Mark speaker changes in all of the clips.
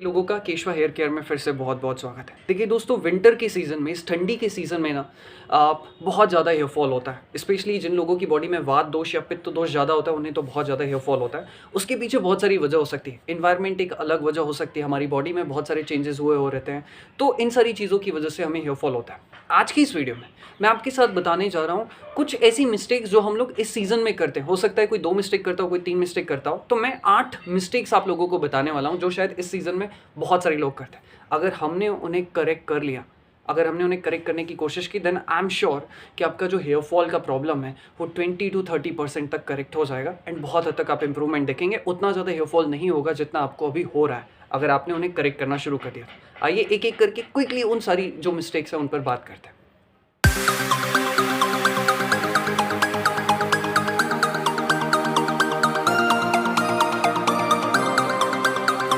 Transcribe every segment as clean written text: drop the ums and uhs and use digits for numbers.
Speaker 1: लोगों का केशवा hair care में फिर से बहुत बहुत स्वागत है। देखिए दोस्तों, विंटर के सीज़न में, इस ठंडी के सीज़न में ना बहुत ज़्यादा हेयर फॉल होता है। स्पेशली जिन लोगों की बॉडी में वात दोष या पित्त दोष ज़्यादा होता है उन्हें तो बहुत ज़्यादा हेयर फॉल होता है। उसके पीछे बहुत सारी वजह हो सकती है। एनवायरनमेंट एक अलग वजह हो सकती है, हमारी बॉडी में बहुत सारे चेंजेस हुए हो रहते हैं, तो इन सारी चीज़ों की वजह से हमें हेयर फॉल होता है। आज की इस वीडियो में मैं आपके साथ बताने जा रहा हूँ कुछ ऐसी मिस्टेक्स जो हम लोग इस सीज़न में करते हैं। हो सकता है कोई 2 मिस्टेक करता हो, कोई 3 मिस्टेक करता हो, तो मैं 8 मिस्टेक्स आप लोगों को बताने वाला हूँ जो शायद इस सीज़न में बहुत सारे लोग करते हैं। अगर हमने उन्हें करेक्ट कर लिया, अगर हमने उन्हें करेक्ट करने की कोशिश की, देन आई एम श्योर कि आपका जो हेयर फॉल का प्रॉब्लम है वो 20 to 30% तक करेक्ट हो जाएगा एंड बहुत हद तक आप इंप्रूवमेंट देखेंगे। उतना ज़्यादा हेयर फॉल नहीं होगा जितना आपको अभी हो रहा है अगर आपने उन्हें करेक्ट करना शुरू कर दिया। आइए एक एक करके क्विकली उन सारी जो मिस्टेक्स हैं उन पर बात करते हैं।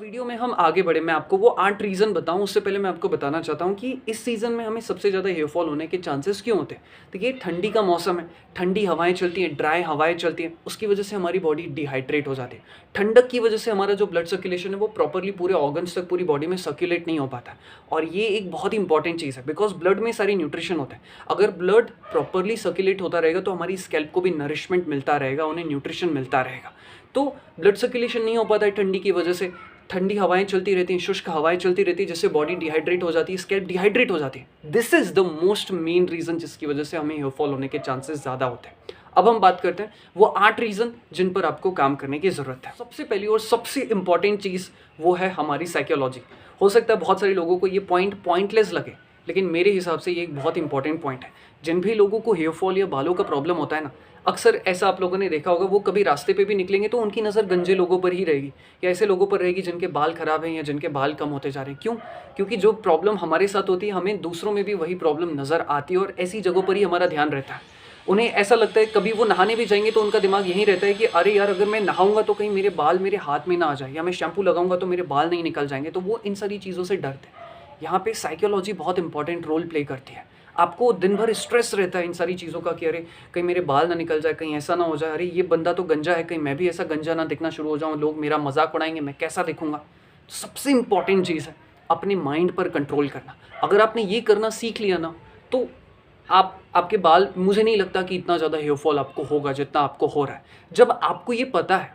Speaker 1: वीडियो में हम आगे बढ़े, मैं आपको वो 8 रीज़न बताऊं उससे पहले मैं आपको बताना चाहता हूं कि इस सीज़न में हमें सबसे ज़्यादा हेयर फॉल होने के चांसेस क्यों होते हैं। देखिए, ठंडी का मौसम है, ठंडी हवाएं चलती हैं, ड्राई हवाएं चलती हैं, उसकी वजह से हमारी बॉडी डिहाइड्रेट हो जाती है। ठंडक की वजह से हमारा जो ब्लड सर्कुलेशन है वो प्रॉपरली पूरे ऑर्गन्स तक, पूरी बॉडी में सर्कुलेट नहीं हो पाता। और ये एक बहुत ही इंपॉर्टेंट चीज़ है बिकॉज ब्लड में सारी न्यूट्रिशन होता है। अगर ब्लड प्रॉपरली सर्कुलेट होता रहेगा तो हमारी स्कैल्प को भी नरिशमेंट मिलता रहेगा, उन्हें न्यूट्रिशन मिलता रहेगा। तो ब्लड सर्कुलेशन नहीं हो पाता है ठंडी की वजह से, ठंडी हवाएं चलती रहती हैं, शुष्क हवाएं चलती रहती है, जिससे बॉडी डिहाइड्रेट हो जाती है, स्कैल्प डिहाइड्रेट हो जाती है। This is the most main reason जिसकी वजह से हमें हेयर फॉल होने के चांसेस ज़्यादा होते हैं। अब हम बात करते हैं वो 8 रीज़न जिन पर आपको काम करने की ज़रूरत है। सबसे पहली और सबसे इंपॉर्टेंट चीज़ वो है हमारी साइकोलॉजी। हो सकता है बहुत सारे लोगों को ये पॉइंटलेस लगे, लेकिन मेरे हिसाब से ये एक बहुत इंपॉर्टेंट पॉइंट है। जिन भी लोगों को हेयर फॉल या बालों का प्रॉब्लम होता है ना, अक्सर ऐसा आप लोगों ने देखा होगा, वो कभी रास्ते पे भी निकलेंगे तो उनकी नज़र गंजे लोगों पर ही रहेगी या ऐसे लोगों पर रहेगी जिनके बाल ख़राब हैं या जिनके बाल कम होते जा रहे हैं। क्यों? क्योंकि जो प्रॉब्लम हमारे साथ होती है हमें दूसरों में भी वही प्रॉब्लम नज़र आती है और ऐसी जगहों पर ही हमारा ध्यान रहता है। उन्हें ऐसा लगता है, कभी वो नहाने भी जाएंगे तो उनका दिमाग यही रहता है कि अरे यार, अगर मैं नहाऊंगा तो कहीं मेरे बाल मेरे हाथ में ना आ जाए, या मैं शैम्पू लगाऊंगा तो मेरे बाल नहीं निकल जाएंगे। तो वो इन सारी चीज़ों से डरते हैं। यहाँ पे साइकोलॉजी बहुत इंपॉर्टेंट रोल प्ले करती है। आपको दिन भर स्ट्रेस रहता है इन सारी चीज़ों का कि अरे कहीं मेरे बाल ना निकल जाए, कहीं ऐसा ना हो जाए, अरे ये बंदा तो गंजा है, कहीं मैं भी ऐसा गंजा ना दिखना शुरू हो जाऊँ, लोग मेरा मजाक उड़ाएंगे, मैं कैसा दिखूंगा। तो सबसे इंपॉर्टेंट चीज़ है अपने माइंड पर कंट्रोल करना। अगर आपने ये करना सीख लिया ना, तो आपके बाल, मुझे नहीं लगता कि इतना ज़्यादा हेयर फॉल आपको होगा जितना आपको हो रहा है। जब आपको ये पता है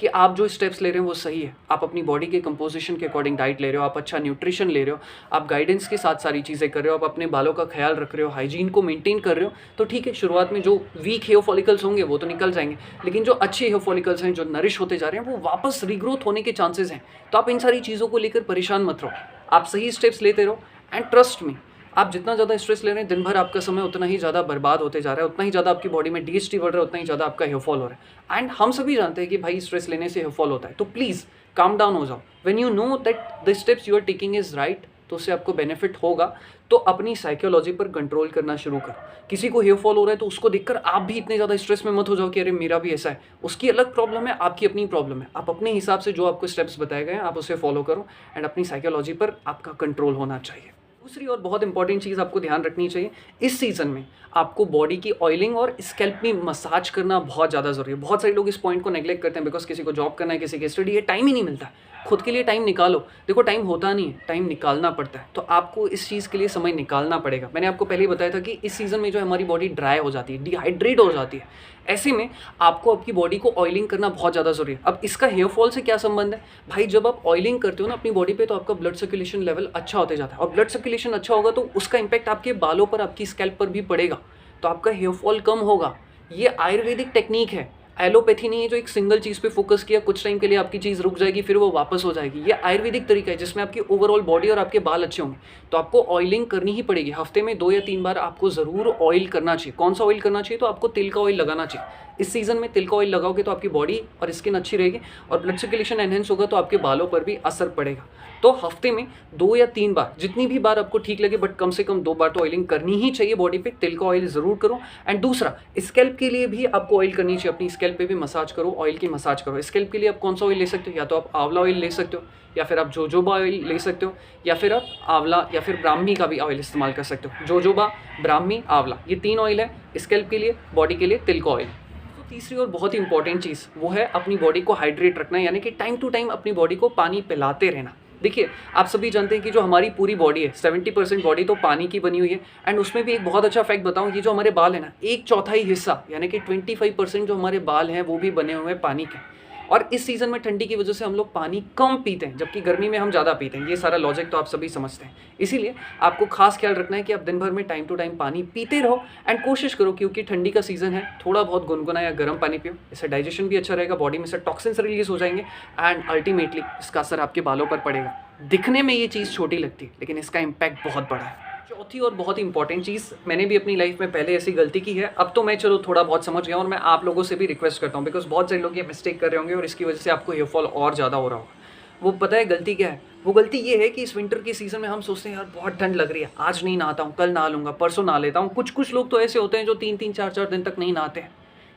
Speaker 1: कि आप जो स्टेप्स ले रहे हैं वो सही है, आप अपनी बॉडी के कंपोजिशन के अकॉर्डिंग डाइट ले रहे हो, आप अच्छा न्यूट्रिशन ले रहे हो, आप गाइडेंस के साथ सारी चीज़ें कर रहे हो, आप अपने बालों का ख्याल रख रहे हो, हाइजीन को मेंटेन कर रहे हो, तो ठीक है। शुरुआत में जो वीक हेयर फॉलिकल्स होंगे वो तो निकल जाएंगे, लेकिन जो अच्छे हेयर फॉलिकल्स हैं, जो नरिश होते जा रहे हैं, वो वापस रीग्रोथ होने के चांसेस हैं। तो आप इन सारी चीज़ों को लेकर परेशान मत रहो, आप सही स्टेप्स लेते रहो एंड ट्रस्ट मी, आप जितना ज़्यादा स्ट्रेस ले रहे हैं, दिन भर आपका समय उतना ही ज़्यादा बर्बाद होते जा रहा है, उतना ही ज़्यादा आपकी बॉडी में डीएचटी बढ़ रहा है, उतना ही ज़्यादा आपका हेयर फॉल हो रहा है। एंड हम सभी जानते हैं कि भाई स्ट्रेस लेने से हेयर फॉल होता है, तो प्लीज़ काम डाउन हो जाओ। When you know that the steps you are taking is right, तो उससे आपको बेनिफिट होगा। तो अपनी साइकोलॉजी पर कंट्रोल करना शुरू करो। किसी को हेयर फॉल हो रहा है तो उसको देखकर आप भी इतने ज़्यादा स्ट्रेस में मत हो जाओ कि अरे मेरा भी ऐसा है। उसकी अलग प्रॉब्लम है, आपकी अपनी प्रॉब्लम है। आप अपने हिसाब से जो आपको स्टेप्स बताए गए हैं आप उसे फॉलो करो एंड अपनी साइकोलॉजी पर आपका कंट्रोल होना चाहिए। दूसरी और बहुत इंपॉर्टेंट चीज़ आपको ध्यान रखनी चाहिए, इस सीज़न में आपको बॉडी की ऑयलिंग और स्कैल्प में मसाज करना बहुत ज़्यादा ज़रूरी है। बहुत सारे लोग इस पॉइंट को नेगलेक्ट करते हैं बिकॉज किसी को जॉब करना है, किसी की स्टडी है, टाइम ही नहीं मिलता। खुद के लिए टाइम निकालो। देखो, टाइम होता नहीं है, टाइम निकालना पड़ता है, तो आपको इस चीज़ के लिए समय निकालना पड़ेगा। मैंने आपको पहले ही बताया था कि इस सीज़न में जो हमारी बॉडी ड्राई हो जाती है, डिहाइड्रेट हो जाती है, ऐसे में आपको आपकी बॉडी को ऑयलिंग करना बहुत ज़्यादा ज़रूरी है। अब इसका हेयर फॉल से क्या संबंध है भाई? जब आप ऑयलिंग करते हो ना अपनी बॉडी पे, तो आपका ब्लड सर्कुलेशन लेवल अच्छा होते जाता है, और ब्लड सर्कुलेशन अच्छा होगा तो उसका इंपैक्ट आपके बालों पर, आपकी स्कैल्प पर भी पड़ेगा, तो आपका हेयर फॉल कम होगा। ये आयुर्वेदिक टेक्निक है, एलोपैथी नहीं है जो एक सिंगल चीज़ पे फोकस किया, कुछ टाइम के लिए आपकी चीज़ रुक जाएगी फिर वो वापस हो जाएगी। ये आयुर्वेदिक तरीका है जिसमें आपकी ओवरऑल बॉडी और आपके बाल अच्छे होंगे। तो आपको ऑयलिंग करनी ही पड़ेगी। हफ्ते में 2 या 3 बार आपको ज़रूर ऑयल करना चाहिए। कौन सा ऑयल करना चाहिए? तो आपको तिल का ऑयल लगाना चाहिए। इस सीज़न में तिल का ऑयल लगाओगे तो आपकी बॉडी और स्किन अच्छी रहेगी और ब्लड सर्कुलेशन एनहेंस होगा, तो आपके बालों पर भी असर पड़ेगा। तो हफ्ते में 2 या 3 बार, जितनी भी बार आपको ठीक लगे, बट कम से कम 2 बार तो ऑयलिंग करनी ही चाहिए बॉडी पे। तिल का ऑयल ज़रूर करो। एंड दूसरा, स्कैल्प के लिए भी आपको ऑयल करनी चाहिए। अपनी स्कैल्प पे भी मसाज करो, ऑयल की मसाज करो। स्कैल्प के लिए आप कौन सा ऑयल ले सकते हो? या तो आप आंवला ऑयल ले सकते हो, या फिर आप जोजोबा ऑयल ले सकते हो, या फिर आप आंवला या फिर ब्राह्मी का भी ऑयल इस्तेमाल कर सकते हो। जोजोबा, ब्राह्मी, आंवला, ये 3 ऑयल है स्कैल्प के लिए, बॉडी के लिए तिल का ऑयल। तो तीसरी और बहुत इंपॉर्टेंट चीज़ वो है अपनी बॉडी को हाइड्रेट रखना, यानी कि टाइम टू टाइम अपनी बॉडी को पानी पिलाते रहना। देखिए, आप सभी जानते हैं कि जो हमारी पूरी बॉडी है 70% बॉडी तो पानी की बनी हुई है एंड उसमें भी एक बहुत अच्छा फैक्ट बताऊँ, ये जो हमारे बाल है ना, 1/4 हिस्सा यानी कि 25% जो हमारे बाल हैं वो भी बने हुए हैं पानी के। और इस सीज़न में ठंडी की वजह से हम लोग पानी कम पीते हैं, जबकि गर्मी में हम ज़्यादा पीते हैं। ये सारा लॉजिक तो आप सभी समझते हैं। इसीलिए आपको खास ख्याल रखना है कि आप दिन भर में टाइम टू टाइम पानी पीते रहो एंड कोशिश करो, क्योंकि ठंडी का सीज़न है, थोड़ा बहुत गुनगुना या गर्म पानी पियो। इससे डाइजेशन भी अच्छा रहेगा, बॉडी में से टॉक्सिन्स रिलीज़ हो जाएंगे एंड अल्टीमेटली इसका असर आपके बालों पर पड़ेगा। दिखने में ये चीज़ छोटी लगती है, लेकिन इसका इम्पैक्ट बहुत बड़ा है। चौथी और बहुत ही इंपॉर्टेंट चीज़, मैंने भी अपनी लाइफ में पहले ऐसी गलती की है, अब तो मैं चलो थोड़ा बहुत समझ गया और मैं आप लोगों से भी रिक्वेस्ट करता हूँ, बिकॉज बहुत सारे लोग ये मिस्टेक कर रहे होंगे और इसकी वजह से आपको हेयर फॉल और ज़्यादा हो रहा होगा। वो पता है गलती क्या है? वो गलती ये है कि इस विंटर के सीज़न में हम सोचते हैं यार बहुत ठंड लग रही है, आज नहीं नहाता हूँ, कल नहा लूँगा, परसों नहा लेता हूँ। कुछ लोग तो ऐसे होते हैं जो 3-3 4-4 दिन तक नहीं नहाते हैं।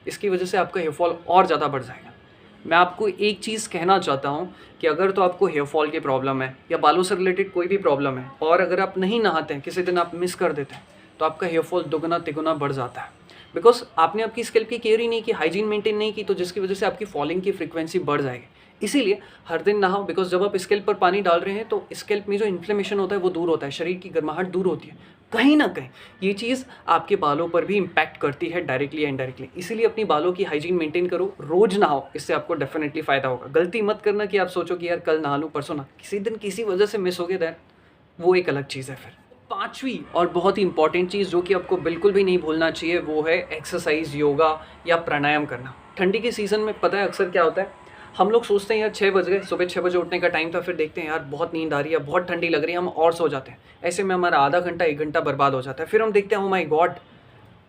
Speaker 1: इसकी वजह से आपका हेयर फॉल और ज़्यादा बढ़ जाएगा। मैं आपको एक चीज़ कहना चाहता हूँ कि अगर तो आपको हेयर फॉल की प्रॉब्लम है या बालों से रिलेटेड कोई भी प्रॉब्लम है और अगर आप नहीं नहाते हैं, किसी दिन आप मिस कर देते हैं, तो आपका हेयर फॉल दुगना तिगुना बढ़ जाता है। बिकॉज आपने आपकी स्कैल्प की केयर ही नहीं की, हाइजीन मेंटेन नहीं की, तो जिसकी वजह से आपकी फॉलिंग की फ्रीक्वेंसी बढ़ जाएगी। इसीलिए हर दिन नहाओ, बिकॉज जब आप स्कैल्प पर पानी डाल रहे हैं तो स्कैल्प में जो इन्फ्लेमेशन होता है वो दूर होता है, शरीर की गर्माहट दूर होती है। कहीं ना कहीं ये चीज़ आपके बालों पर भी इम्पैक्ट करती है डायरेक्टली एंड इनडायरेक्टली। इसीलिए अपनी बालों की हाइजीन मेंटेन करो, रोज नहाओ, इससे आपको डेफिनेटली फ़ायदा होगा। गलती मत करना कि आप सोचो कि यार कल नहा लूँ, परसों ना, किसी दिन किसी वजह से मिस हो गया, दैन वो एक अलग चीज़ है। फिर पांचवी और बहुत ही इंपॉर्टेंट चीज़ जो कि आपको बिल्कुल भी नहीं भूलना चाहिए, वो है एक्सरसाइज, योगा या प्राणायाम करना। ठंडी के सीज़न में पता है अक्सर क्या होता है, हम लोग सोचते हैं यार 6 बज गए, सुबह 6 बजे उठने का टाइम था, फिर देखते हैं यार बहुत नींद आ रही है, बहुत ठंडी लग रही है, हम और सो जाते हैं। ऐसे में हमारा आधा घंटा 1 घंटा बर्बाद हो जाता है। फिर हम देखते हैं ओ माय गॉड,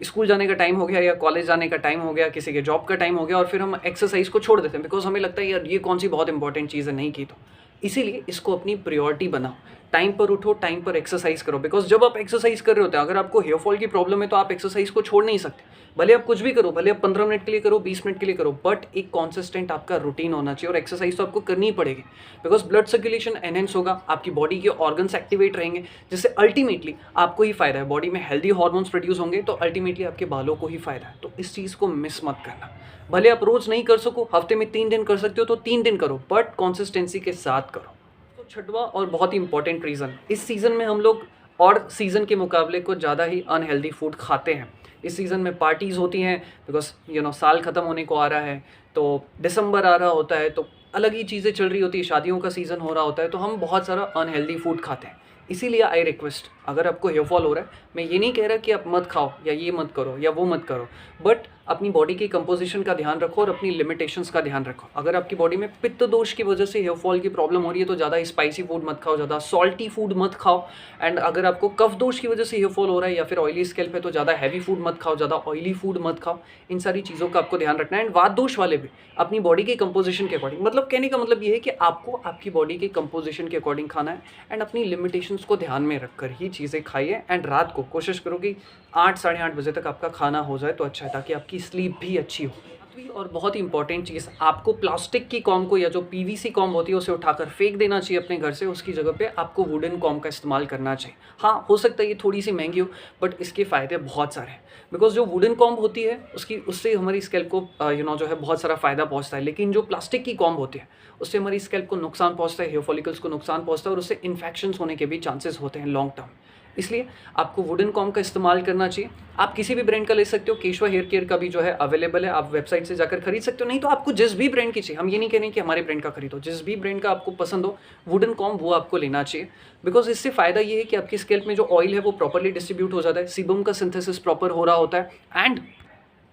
Speaker 1: स्कूल जाने का टाइम हो गया या कॉलेज जाने का टाइम हो गया, किसी के जॉब का टाइम हो गया, और फिर हम एक्सरसाइज को छोड़ देते हैं बिकॉज हमें लगता है यार ये कौन सी बहुत इंपॉर्टेंट चीज़ है, नहीं की तो। इसीलिए इसको अपनी प्रायोरिटी बनाओ, टाइम पर उठो, टाइम पर एक्सरसाइज करो। बिकॉज जब आप एक्सरसाइज कर रहे होते हैं, अगर आपको हेयर फॉल की प्रॉब्लम है तो आप एक्सरसाइज को छोड़ नहीं सकते। भले आप कुछ भी करो, भले आप 15 मिनट के लिए करो, 20 मिनट के लिए करो, बट एक कॉन्सिस्टेंट आपका रूटीन होना चाहिए। और एक्सरसाइज तो आपको करनी ही पड़ेगी, बिकॉज ब्लड सर्कुलेशन एनहेंस होगा, आपकी बॉडी के ऑर्गन्स एक्टिवेट रहेंगे, जिससे अल्टीमेटली आपको ही फायदा है। बॉडी में हेल्दी हार्मोन्स प्रोड्यूस होंगे तो अल्टीमेटली आपके बालों को ही फायदा है। तो इस चीज़ को मिस मत करना। भले आप रोज नहीं कर सको, हफ्ते में 3 दिन कर सकते हो तो 3 दिन करो, बट कॉन्सिस्टेंसी के साथ करो। तो छठवां और बहुत ही इंपॉर्टेंट रीज़न, इस सीज़न में हम लोग और सीज़न के मुकाबले कुछ ज़्यादा ही अनहेल्दी फूड खाते हैं। इस सीज़न में पार्टीज़ होती हैं, बिकॉज साल ख़त्म होने को आ रहा है, तो दिसंबर आ रहा होता है, तो अलग ही चीज़ें चल रही होती है, शादियों का सीज़न हो रहा होता है, तो हम बहुत सारा अनहेल्दी फूड खाते हैं। इसीलिए आई रिक्वेस्ट, अगर आपको हेयर फॉल हो रहा है, मैं ये नहीं कह रहा कि आप मत खाओ या ये मत करो या वो मत करो, बट अपनी बॉडी की कंपोजिशन का ध्यान रखो और अपनी लिमिटेशंस का ध्यान रखो। अगर आपकी बॉडी में पित्त दोष की वजह से हेयर फॉल की प्रॉब्लम हो रही है तो ज़्यादा स्पाइसी फूड मत खाओ, ज़्यादा सॉल्टी फूड मत खाओ। एंड अगर आपको कफ दोष की वजह से हेयर फॉल हो रहा है या फिर ऑयली स्कैल्प है तो ज़्यादा हैवी फूड मत खाओ, ज़्यादा ऑयली फूड मत खाओ। इन सारी चीज़ों का आपको ध्यान रखना है। एंड वात दोष वाले भी अपनी बॉडी के कंपोजिशन के अकॉर्डिंग, मतलब कहने का मतलब ये है कि आपको आपकी बॉडी के कंपोजिशन के अकॉर्डिंग खाना है एंड अपनी लिमिटेशंस को ध्यान में रखकर ही चीज़ें खाइए। एंड रात को कोशिश करो कि 8 साढ़े 8 बजे तक आपका खाना हो जाए तो अच्छा है, ताकि आपकी स्लीप भी अच्छी हो। सातवीं और बहुत ही इंपॉर्टेंट चीज़, आपको प्लास्टिक की कॉम को या जो पीवीसी कॉम होती है उसे उठाकर फेंक देना चाहिए अपने घर से। उसकी जगह पे आपको वुडन कॉम का इस्तेमाल करना चाहिए। हाँ, हो सकता है ये थोड़ी सी महंगी हो, बट इसके फ़ायदे बहुत सारे हैं। बिकॉज जो वुडन कॉम्ब होती है उससे हमारी स्कैल्प को जो है बहुत सारा फ़ायदा पहुँचता है, लेकिन जो प्लास्टिक की कॉम्ब होती है उससे हमारी स्कैल्प को नुकसान पहुँचता है, हेयर फॉलिकल्स को नुकसान पहुँचता है और उससे इन्फेक्शंस होने के भी चांसेस होते हैं लॉन्ग टर्म। इसलिए आपको वुडन कॉम का इस्तेमाल करना चाहिए। आप किसी भी ब्रांड का ले सकते हो, केशवा हेयर केयर का भी जो है अवेलेबल है, आप वेबसाइट से जाकर खरीद सकते हो। नहीं तो आपको जिस भी ब्रांड की चाहिए, हम ये नहीं कह रहे कि हमारे ब्रांड का खरीदो, जिस भी ब्रांड का आपको पसंद हो वुडन कॉम वो आपको लेना चाहिए। बिकॉज इससे फ़ायदा ये है कि आपकी स्कैल्प में जो ऑयल है वो प्रॉपरली डिस्ट्रीब्यूट हो जाता है, सीबम का सिंथेसिस प्रॉपर हो रहा होता है एंड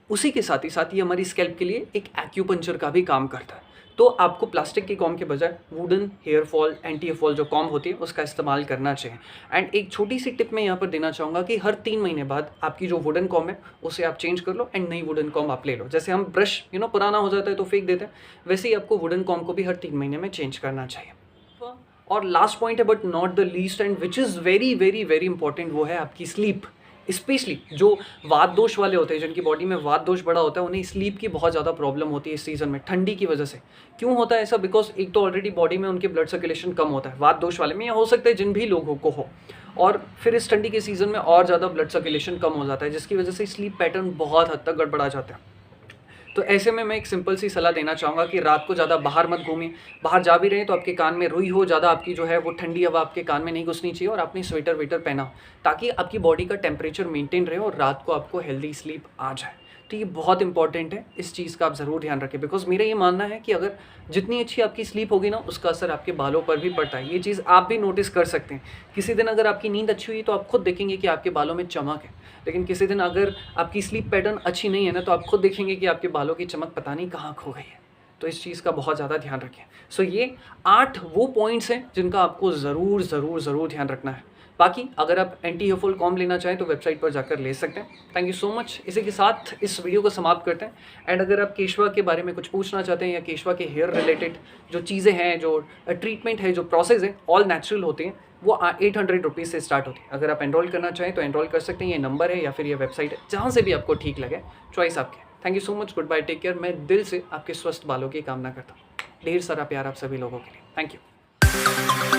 Speaker 1: उसी के साथ ही ये हमारी स्कैल्प के लिए एक एक्यूपंक्चर का भी काम करता है। तो आपको प्लास्टिक की कॉम के बजाय wooden hair fall anti hair fall जो कॉम होती है उसका इस्तेमाल करना चाहिए। एंड एक छोटी सी टिप मैं यहाँ पर देना चाहूँगा कि हर 3 महीने बाद आपकी जो वुडन कॉम है उसे आप चेंज कर लो एंड नई वुडन कॉम आप ले लो। जैसे हम ब्रश पुराना हो जाता है तो फेंक देते हैं, वैसे ही आपको वुडन कॉम को भी हर 3 महीने में चेंज करना चाहिए। और लास्ट पॉइंट है but not the least and which is very very very important, वो है आपकी स्लीप। स्पेशली जो वात दोष वाले होते हैं, जिनकी बॉडी में वात दोष बड़ा होता है, उन्हें स्लीप की बहुत ज़्यादा प्रॉब्लम होती है इस सीज़न में ठंडी की वजह से। क्यों होता है ऐसा? बिकॉज एक तो ऑलरेडी बॉडी में उनके ब्लड सर्कुलेशन कम होता है वात दोष वाले में, या हो सकता है जिन भी लोगों को हो, और फिर इस ठंडी के सीज़न में और ज़्यादा ब्लड सर्कुलेशन कम हो जाता है, जिसकी वजह से स्लीप पैटर्न बहुत हद तक गड़बड़ा जाता है। तो ऐसे में मैं एक सिंपल सी सलाह देना चाहूँगा कि रात को ज़्यादा बाहर मत घूमिए। बाहर जा भी रहे हैं तो आपके कान में रुई हो, ज़्यादा आपकी जो है वो ठंडी हवा आपके कान में नहीं घुसनी चाहिए और आपने स्वेटर-वेटर पहना हो, ताकि आपकी बॉडी का टेम्परेचर मेंटेन रहे और रात को आपको हेल्दी स्लीप आ जाए। तो ये बहुत इंपॉर्टेंट है, इस चीज़ का आप ज़रूर ध्यान रखें, बिकॉज़ मेरा ये मानना है कि अगर जितनी अच्छी आपकी स्लीप होगी ना, उसका असर आपके बालों पर भी पड़ता है। ये चीज़ आप भी नोटिस कर सकते हैं। किसी दिन अगर आपकी नींद अच्छी हुई तो आप खुद देखेंगे कि आपके बालों में चमक है, लेकिन किसी दिन अगर आपकी स्लीप पैटर्न अच्छी नहीं है ना, तो आप खुद देखेंगे कि आपके बालों की चमक पता नहीं कहाँ खो गई है। तो इस चीज़ का बहुत ज़्यादा ध्यान रखें। सो ये 8 वो पॉइंट्स हैं जिनका आपको ज़रूर, ज़रूर, ज़रूर ध्यान रखना है। बाकी अगर आप एंटी हेयर फॉल कॉम्ब लेना चाहें तो वेबसाइट पर जाकर ले सकते हैं। Thank you so much. इसी के साथ इस वीडियो को समाप्त करते हैं। एंड अगर आप केशवा के बारे में कुछ पूछना चाहते हैं या केशवा के हेयर रिलेटेड जो चीज़ें हैं, जो ट्रीटमेंट है, जो प्रोसेस है, ऑल नेचुरल होते हैं, वो 800 रुपीज़ से स्टार्ट होती है। अगर आप एनरोल करना चाहें तो एनरोल कर सकते हैं। ये नंबर है या फिर ये वेबसाइट है, जहाँ से भी आपको ठीक लगे, चॉइस आपकी। Thank you so much. Goodbye, take care. मैं दिल से आपके स्वस्थ बालों की कामना करता हूँ। ढेर सारा प्यार आप सभी लोगों के लिए। Thank you.